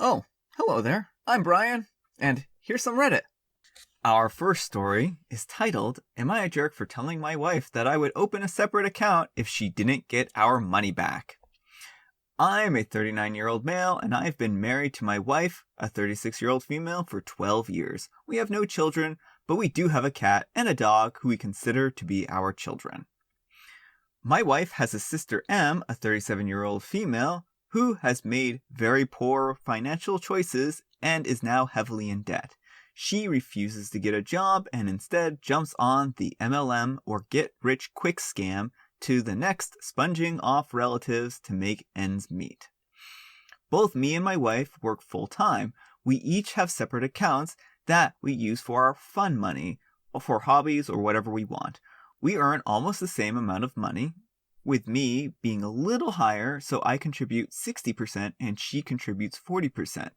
Oh, hello there. I'm Brian, and here's some Reddit. Our first story is titled, Am I a Jerk for Telling My Wife That I Would Open a Separate Account If She Didn't Get Our Money Back? I'm a 39-year-old male, and I've been married to my wife, a 36-year-old female, for 12 years. We have no children, but we do have a cat and a dog who we consider to be our children. My wife has a sister M, a 37-year-old female, who has made very poor financial choices and is now heavily in debt. She refuses to get a job and instead jumps on the MLM or get-rich-quick scam to the next sponging off relatives to make ends meet. Both me and my wife work full-time. We each have separate accounts that we use for our fun money, or for hobbies or whatever we want. We earn almost the same amount of money, with me being a little higher, so I contribute 60% and she contributes 40%.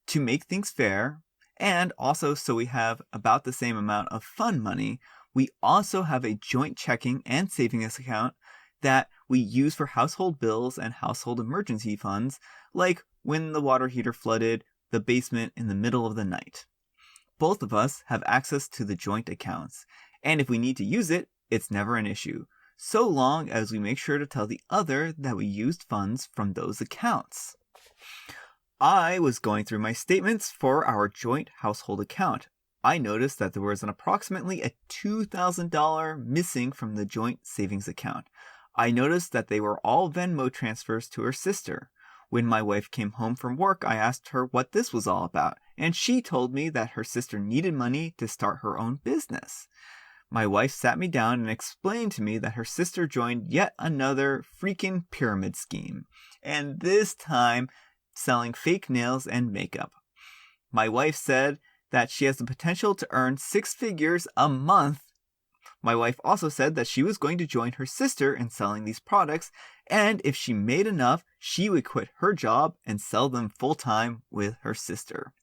To make things fair, and also so we have about the same amount of fun money, we also have a joint checking and savings account that we use for household bills and household emergency funds, like when the water heater flooded the basement in the middle of the night. Both of us have access to the joint accounts, and if we need to use it, it's never an issue, so long as we make sure to tell the other that we used funds from those accounts. I was going through my statements for our joint household account. I noticed that there was approximately a $2,000 missing from the joint savings account. I noticed that they were all Venmo transfers to her sister. When my wife came home from work, I asked her what this was all about, and she told me that her sister needed money to start her own business. My wife sat me down and explained to me that her sister joined yet another freaking pyramid scheme, and this time selling fake nails and makeup. My wife said that she has the potential to earn 6 figures a month. My wife also said that she was going to join her sister in selling these products, and if she made enough, she would quit her job and sell them full-time with her sister.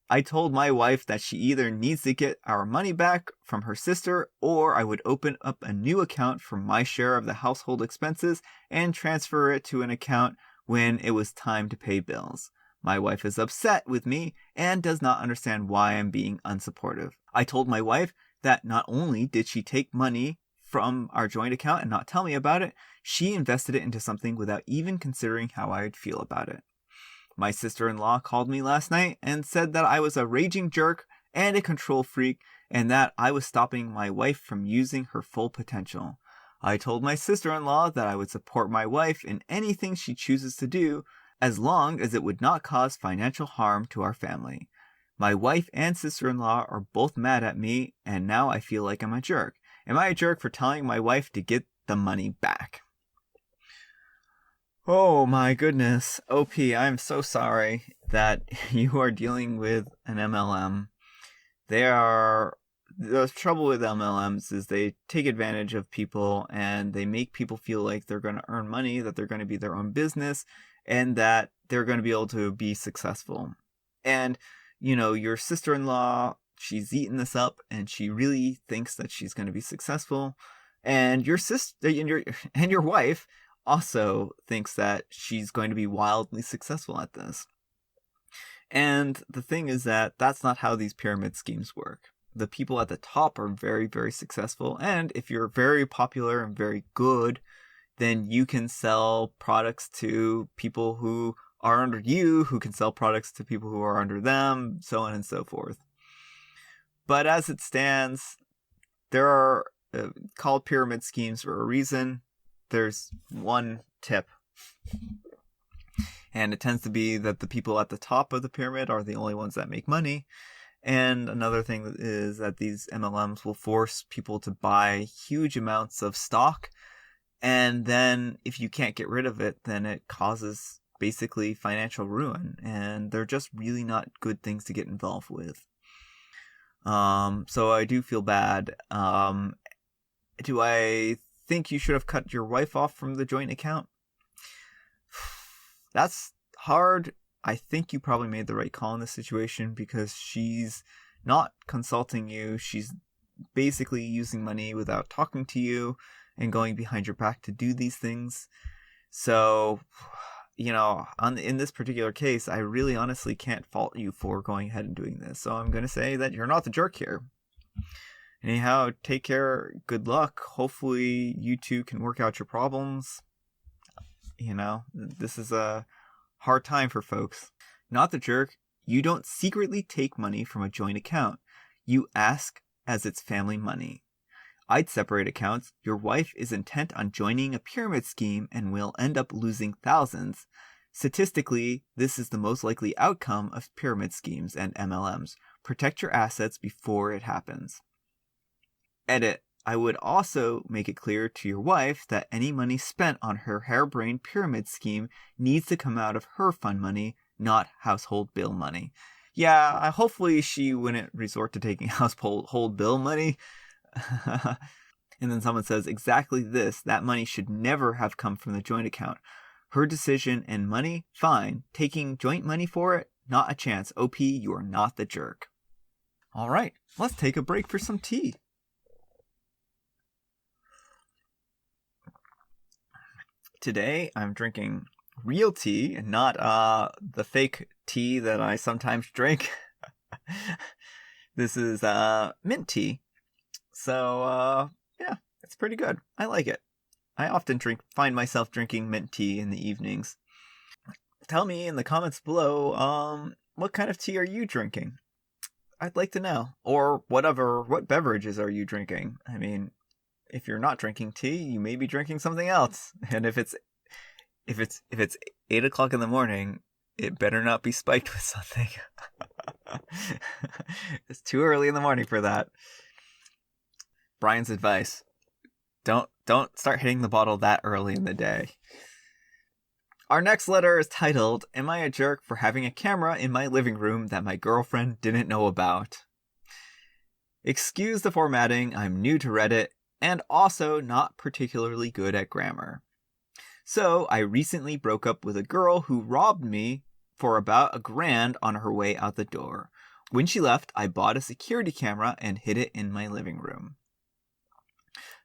I told my wife that she either needs to get our money back from her sister, or I would open up a new account for my share of the household expenses and transfer it to an account when it was time to pay bills. My wife is upset with me and does not understand why I'm being unsupportive. I told my wife that not only did she take money from our joint account and not tell me about it, she invested it into something without even considering how I'd feel about it. My sister-in-law called me last night and said that I was a raging jerk and a control freak and that I was stopping my wife from using her full potential. I told my sister-in-law that I would support my wife in anything she chooses to do, as long as it would not cause financial harm to our family. My wife and sister-in-law are both mad at me, and now I feel like I'm a jerk. Am I a jerk for telling my wife to get the money back? Oh my goodness. OP, I'm so sorry that you are dealing with an MLM. The trouble with MLMs is they take advantage of people and they make people feel like they're going to earn money, that they're going to be their own business, and that they're going to be able to be successful. And, your sister-in-law, she's eaten this up and she really thinks that she's going to be successful. And your sister and your wife also thinks that she's going to be wildly successful at this. And the thing is that that's not how these pyramid schemes work. The people at the top are very, very successful. And if you're very popular and very good, then you can sell products to people who are under you, who can sell products to people who are under them, so on and so forth. But as it stands, there are called pyramid schemes for a reason. There's one tip. And it tends to be that the people at the top of the pyramid are the only ones that make money. And another thing is that these MLMs will force people to buy huge amounts of stock. And then if you can't get rid of it, then it causes basically financial ruin. And they're just really not good things to get involved with. So I do feel bad. Do I think you should have cut your wife off from the joint account? That's hard. I think you probably made the right call in this situation because she's not consulting you. She's basically using money without talking to you and going behind your back to do these things. So in this particular case, I really honestly can't fault you for going ahead and doing this. So I'm going to say that you're not the jerk here. Anyhow, take care. Good luck. Hopefully you two can work out your problems. This is a hard time for folks. Not the jerk. You don't secretly take money from a joint account. You ask as it's family money. I'd separate accounts. Your wife is intent on joining a pyramid scheme and will end up losing thousands. Statistically, this is the most likely outcome of pyramid schemes and MLMs. Protect your assets before it happens. Edit. I would also make it clear to your wife that any money spent on her harebrained pyramid scheme needs to come out of her fund money, not household bill money. Yeah, hopefully she wouldn't resort to taking household bill money. And then someone says, exactly this. That money should never have come from the joint account. Her decision and money, fine. Taking joint money for it, not a chance. OP, you are not the jerk. All right, let's take a break for some tea. Today, I'm drinking real tea and not the fake tea that I sometimes drink. This is mint tea. So, yeah, it's pretty good. I like it. I often find myself drinking mint tea in the evenings. Tell me in the comments below, what kind of tea are you drinking? I'd like to know. Or what beverages are you drinking? I mean, if you're not drinking tea, you may be drinking something else. And if it's 8 o'clock in the morning, it better not be spiked with something. It's too early in the morning for that. Brian's advice: don't start hitting the bottle that early in the day. Our next letter is titled, Am I a Jerk for Having a Camera in My Living Room That My Girlfriend Didn't Know About? Excuse the formatting, I'm new to Reddit, and also not particularly good at grammar. So, I recently broke up with a girl who robbed me for about $1,000 on her way out the door. When she left, I bought a security camera and hid it in my living room.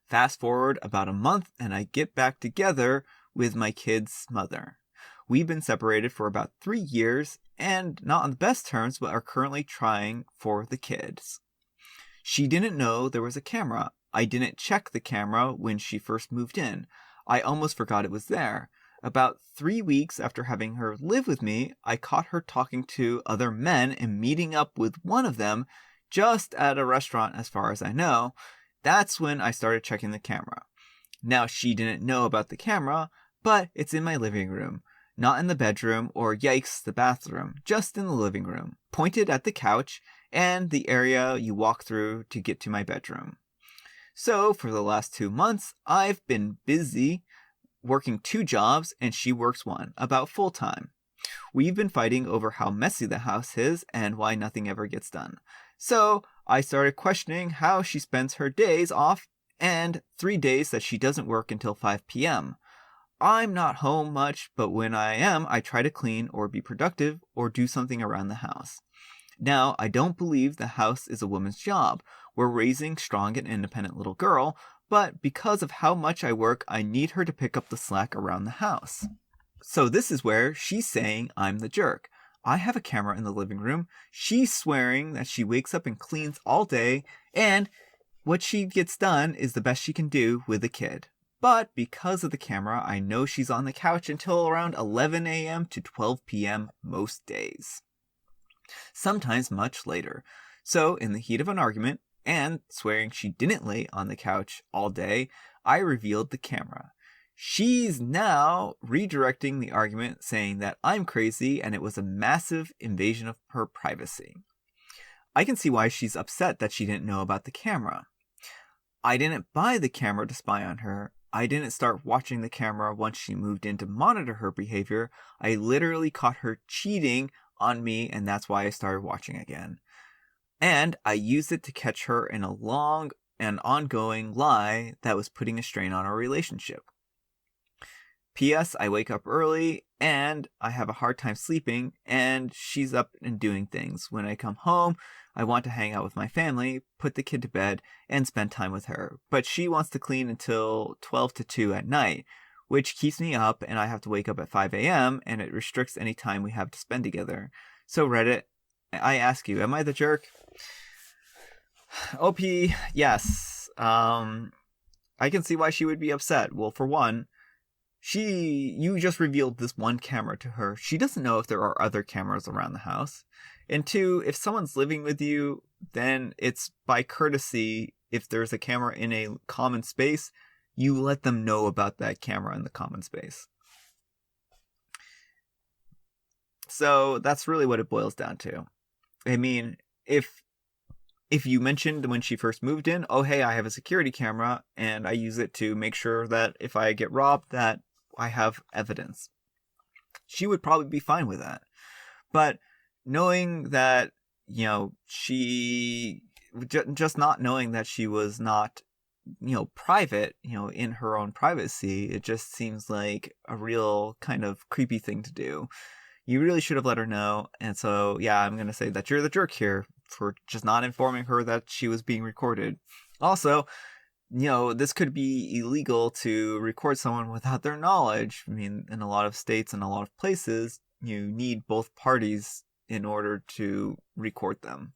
Fast forward about a month and I get back together with my kid's mother. We've been separated for about 3 years and not on the best terms, but are currently trying for the kids. She didn't know there was a camera. I didn't check the camera when she first moved in. I almost forgot it was there. About 3 weeks after having her live with me, I caught her talking to other men and meeting up with one of them just at a restaurant as far as I know. That's when I started checking the camera. Now, she didn't know about the camera, but it's in my living room. Not in the bedroom or, yikes, the bathroom. Just in the living room. Pointed at the couch and the area you walk through to get to my bedroom. So, for the last 2 months, I've been busy working 2 jobs and she works 1, about full time. We've been fighting over how messy the house is and why nothing ever gets done. So, I started questioning how she spends her days off and 3 days that she doesn't work until 5 p.m. I'm not home much, but when I am, I try to clean or be productive or do something around the house. Now, I don't believe the house is a woman's job. We're raising a strong and independent little girl, but because of how much I work, I need her to pick up the slack around the house. So this is where she's saying I'm the jerk. I have a camera in the living room. She's swearing that she wakes up and cleans all day, and what she gets done is the best she can do with a kid. But because of the camera, I know she's on the couch until around 11 a.m. to 12 p.m. most days. Sometimes much later. So, in the heat of an argument, and swearing she didn't lay on the couch all day, I revealed the camera. She's now redirecting the argument, saying that I'm crazy and it was a massive invasion of her privacy. I can see why she's upset that she didn't know about the camera. I didn't buy the camera to spy on her. I didn't start watching the camera once she moved in to monitor her behavior. I literally caught her cheating on me, and that's why I started watching again. And I used it to catch her in a long and ongoing lie that was putting a strain on our relationship. P.S. I wake up early and I have a hard time sleeping, and she's up and doing things. When I come home, I want to hang out with my family, put the kid to bed, and spend time with her. But she wants to clean until 12 to 2 at night. which keeps me up and I have to wake up at 5 a.m. and it restricts any time we have to spend together. So Reddit, I ask you, am I the jerk? OP, yes. I can see why she would be upset. Well, for one, you just revealed this one camera to her. She doesn't know if there are other cameras around the house. And two, if someone's living with you, then it's by courtesy, if there's a camera in a common space, you let them know about that camera in the common space. So that's really what it boils down to. I mean, if you mentioned when she first moved in, oh, hey, I have a security camera and I use it to make sure that if I get robbed, that I have evidence, she would probably be fine with that. But knowing that, she just not knowing that she was not, private, in her own privacy, it just seems like a real kind of creepy thing to do. You really should have let her know. And so, yeah, I'm going to say that you're the jerk here for just not informing her that she was being recorded. Also, this could be illegal to record someone without their knowledge. I mean, in a lot of states and a lot of places, you need both parties in order to record them.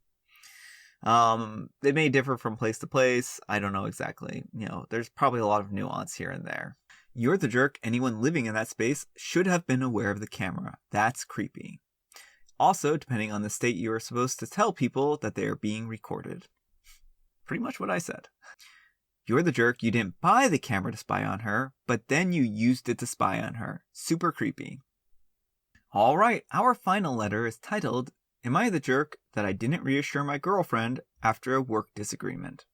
It may differ from place to place. I don't know exactly. There's probably a lot of nuance here and there. You're the jerk. Anyone living in that space should have been aware of the camera. That's creepy. Also, depending on the state, you are supposed to tell people that they are being recorded. Pretty much what I said. You're the jerk. You didn't buy the camera to spy on her, but then you used it to spy on her. Super creepy. All right, our final letter is titled, Am I the jerk that I didn't reassure my girlfriend after a work disagreement?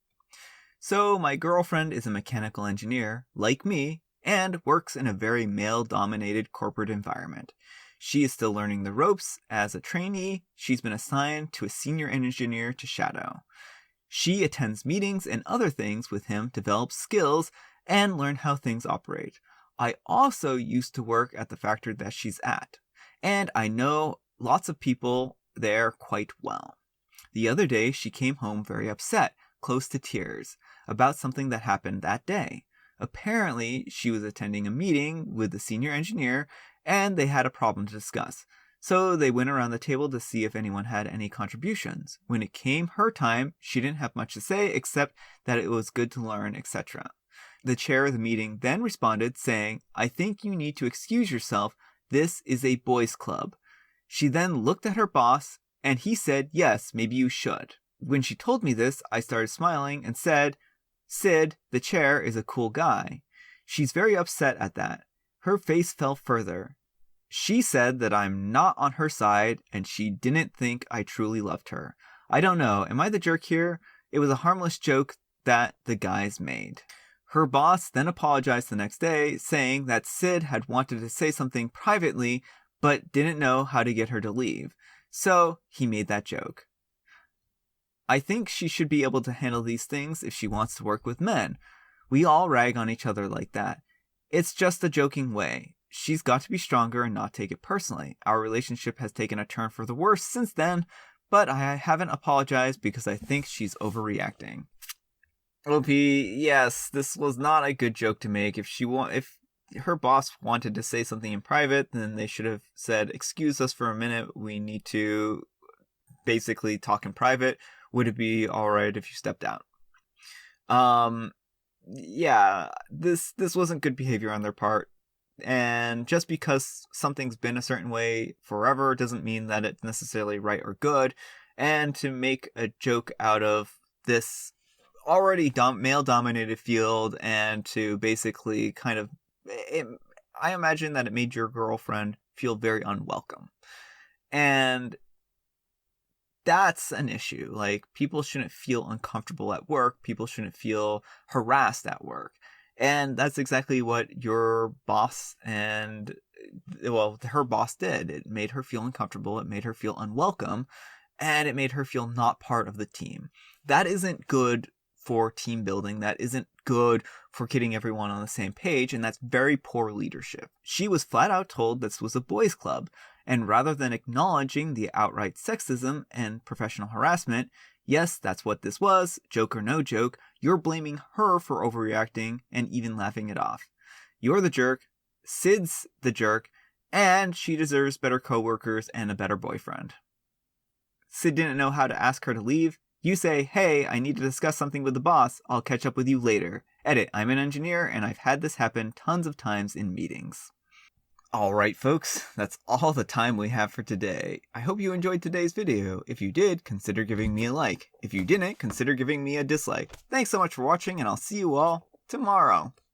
So, my girlfriend is a mechanical engineer, like me, and works in a very male-dominated corporate environment. She is still learning the ropes. As a trainee, she's been assigned to a senior engineer to shadow. She attends meetings and other things with him, develops skills, and learn how things operate. I also used to work at the factory that she's at, and I know lots of people there quite well. The other day, she came home very upset, close to tears, about something that happened that day. Apparently, she was attending a meeting with the senior engineer, and they had a problem to discuss. So they went around the table to see if anyone had any contributions. When it came her time, she didn't have much to say except that it was good to learn, etc. The chair of the meeting then responded, saying, I think you need to excuse yourself. This is a boys' club. She then looked at her boss, and he said, yes, maybe you should. When she told me this, I started smiling and said, Sid, the chair, is a cool guy. She's very upset at that. Her face fell further. She said that I'm not on her side, and she didn't think I truly loved her. I don't know. Am I the jerk here? It was a harmless joke that the guys made. Her boss then apologized the next day, saying that Sid had wanted to say something privately, but didn't know how to get her to leave. So he made that joke. I think she should be able to handle these things if she wants to work with men. We all rag on each other like that. It's just a joking way. She's got to be stronger and not take it personally. Our relationship has taken a turn for the worse since then, but I haven't apologized because I think she's overreacting. OP, yes, this was not a good joke to make. If her boss wanted to say something in private, then they should have said, excuse us for a minute, we need to basically talk in private. Would it be alright if you stepped out? Yeah, this wasn't good behavior on their part. And just because something's been a certain way forever doesn't mean that it's necessarily right or good. And to make a joke out of this already male-dominated field and to basically kind of... I imagine that it made your girlfriend feel very unwelcome. And that's an issue. Like, people shouldn't feel uncomfortable at work. People shouldn't feel harassed at work. And that's exactly what your boss and, well, her boss did. It made her feel uncomfortable. It made her feel unwelcome. And it made her feel not part of the team. That isn't good for team building. That isn't good for getting everyone on the same page. And that's very poor leadership. She was flat out told this was a boys' club. And rather than acknowledging the outright sexism and professional harassment, yes, that's what this was, joke or no joke, you're blaming her for overreacting and even laughing it off. You're the jerk. Sid's the jerk. And she deserves better coworkers and a better boyfriend. Sid didn't know how to ask her to leave. You say, hey, I need to discuss something with the boss. I'll catch up with you later. Edit, I'm an engineer and I've had this happen tons of times in meetings. Alright folks, that's all the time we have for today. I hope you enjoyed today's video. If you did, consider giving me a like. If you didn't, consider giving me a dislike. Thanks so much for watching and I'll see you all tomorrow.